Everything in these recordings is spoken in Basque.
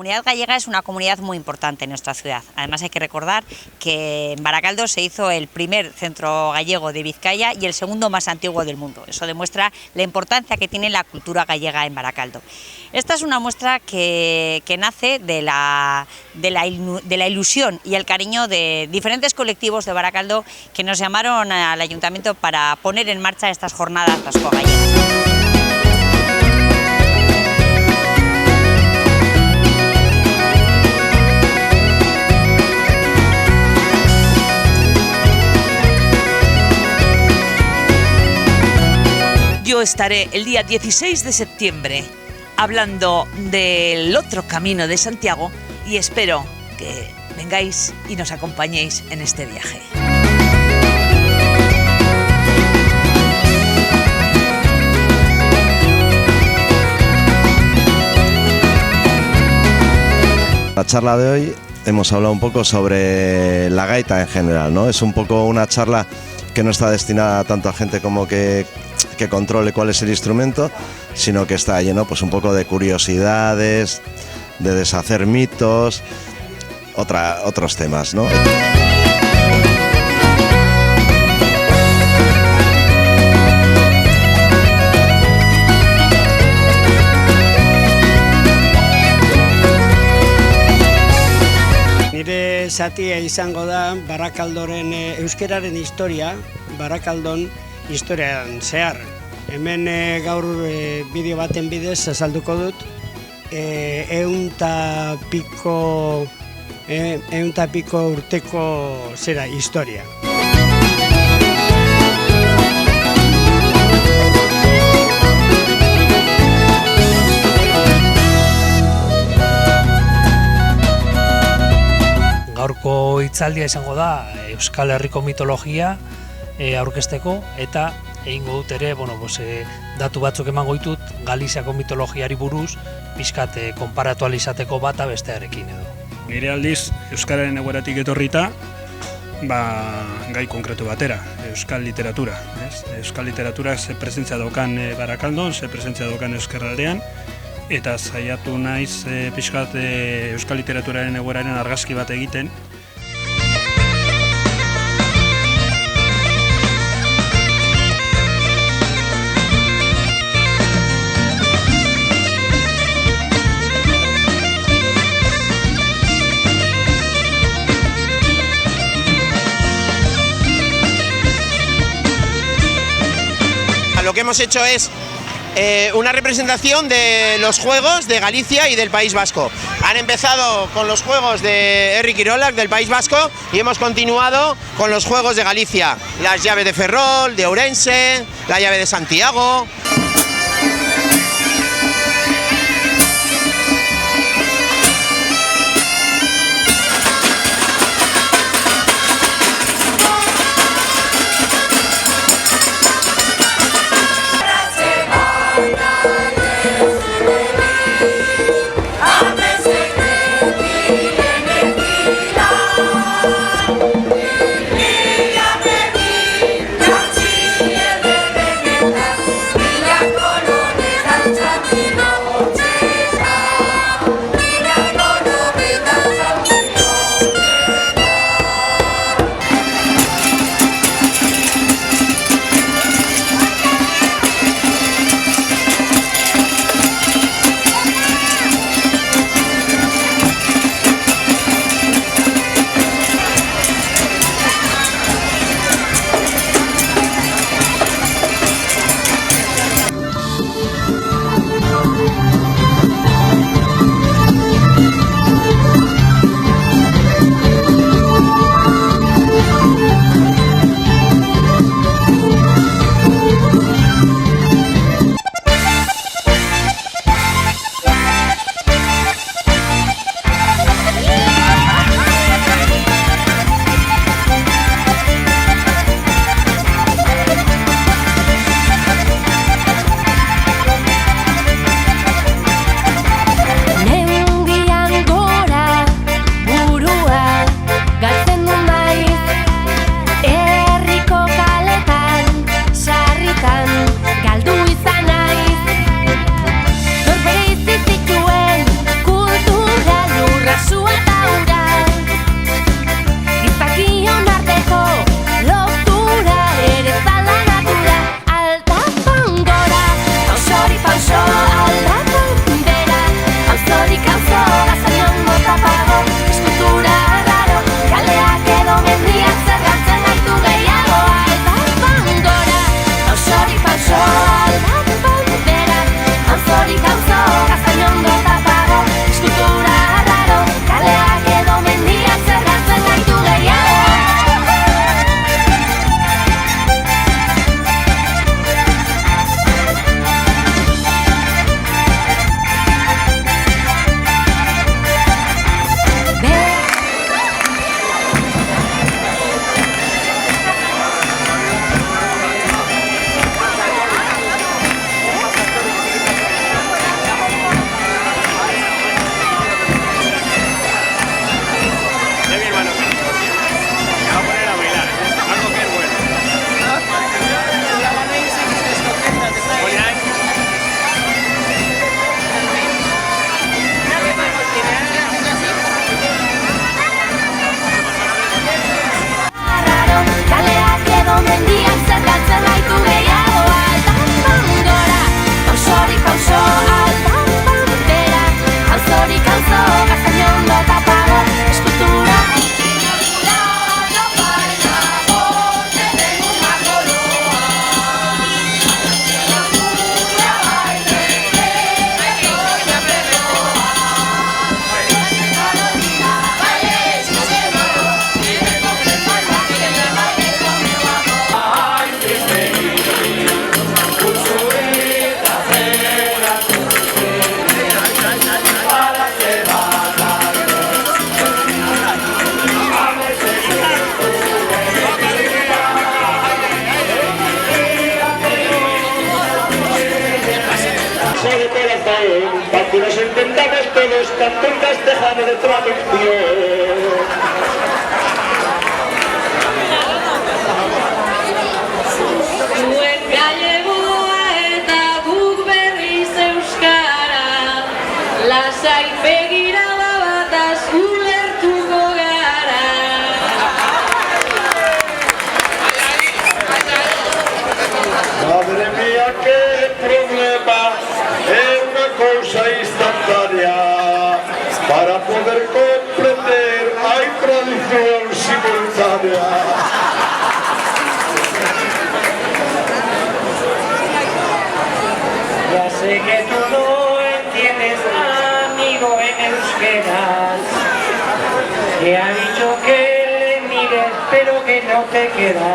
comunidad gallega es una comunidad muy importante en nuestra ciudad. Además hay que recordar que en Baracaldo se hizo el primer centro gallego de Vizcaya y el segundo más antiguo del mundo. Eso demuestra la importancia que tiene la cultura gallega en Baracaldo. Esta es una muestra que nace de la ilusión y el cariño de diferentes colectivos de Baracaldo que nos llamaron al ayuntamiento para poner en marcha estas jornadas vasco-gallegas. Yo estaré el día 16 de septiembre hablando del otro camino de Santiago y espero que vengáis y nos acompañéis en este viaje. La charla de hoy hemos hablado un poco sobre la gaita en general, ¿no? Es un poco una charla que no está destinada tanto a gente como que controle cuál es el instrumento, sino que está lleno pues un poco de curiosidades, de deshacer mitos, otros temas, ¿no? Nire zatia izango da Barakaldoren euskeraren historia, Barakaldon historian zehar. Hemen gaur bideo baten bidez azalduko dut, 100 eta piko urteko historia. Gaurko hitzaldia izango da Euskal Herriko mitologia aurkezteko eta egingo dut ere, datu batzuk emango ditut Galiziako mitologiari buruz, pixkat konparatu ahal izateko bata bestearekin edo. Nire aldiz euskararen egoeratik etorrita, gai konkretu batera, euskal literatura. Euskal literatura ze presentzia daukan Barakaldon, ze presentzia daukan Euskarraldean, eta saiatu naiz pixkat euskal literaturaren egoeraren argazki bat egiten. Lo que hemos hecho es una representación de los Juegos de Galicia y del País Vasco. Han empezado con los Juegos de Herri Kirolak del País Vasco y hemos continuado con los Juegos de Galicia. Las llaves de Ferrol, de Ourense, la llave de Santiago. Mila tanto un castejano de tradición. Zuen gallegoa eta guk berriz euskara, lasai begirada bataz ulertuko gara. Madre mía, qué problema, es una cosa instantánea. Para poder comprender hay tradición simultánea. Ya sé que tú no entiendes, amigo, en euskera, que ha dicho que le mires, pero que no te queda.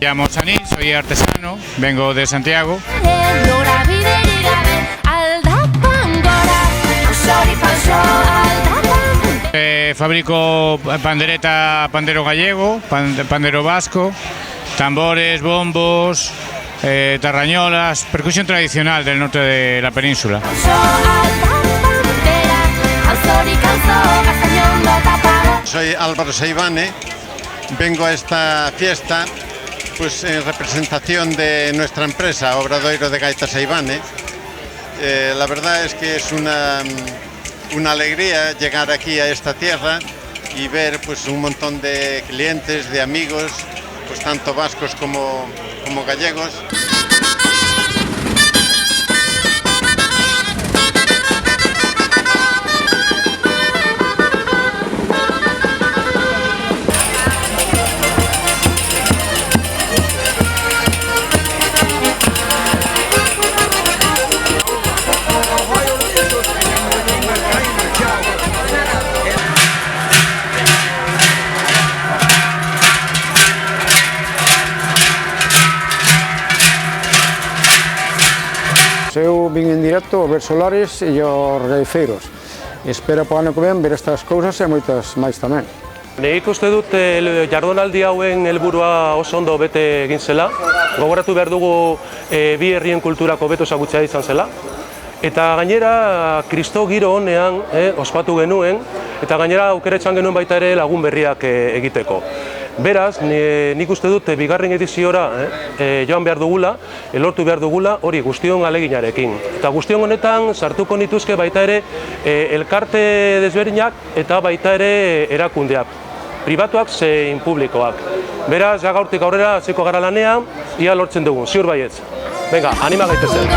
Me llamo Chani, soy artesano, vengo de Santiago. Fabrico pandereta, pandero gallego, pandero vasco, tambores, bombos, tarrañolas, percusión tradicional del norte de la península. Soy Álvaro Seivane, vengo a esta fiesta pues en representación de nuestra empresa, Obradoiro de Gaitas Seivane. La verdad es que es una alegría llegar aquí a esta tierra y ver pues un montón de clientes, de amigos, pues tanto vascos como gallegos. Eu vin en directo a ver Solares e os Regueifeiros. Espero para o ano que ven ver estas cousas e moitas máis tamén. Nik uste dut jardunaldi hauen helburua oso ondo bete egin zela. Gogoratu behar dugu bi herrien kulturako beto ezagutzea izan zela. Eta gainera, kristo giro honean ospatu genuen, eta gainera aukeretzan genuen baita ere lagun berriak egiteko. Beraz, nik uste dut bigarren ediziora joan behar dugula, lortu behar dugula hori guztion aleginarekin. Eta guztion honetan sartuko nituzke baita ere elkarte desberdinak eta baita ere erakundeak, pribatuak zein publikoak. Beraz, gaurtik aurrera hasiko gara lanean, ia lortzen dugun, ziur baietz. Venga, anima gaitezen.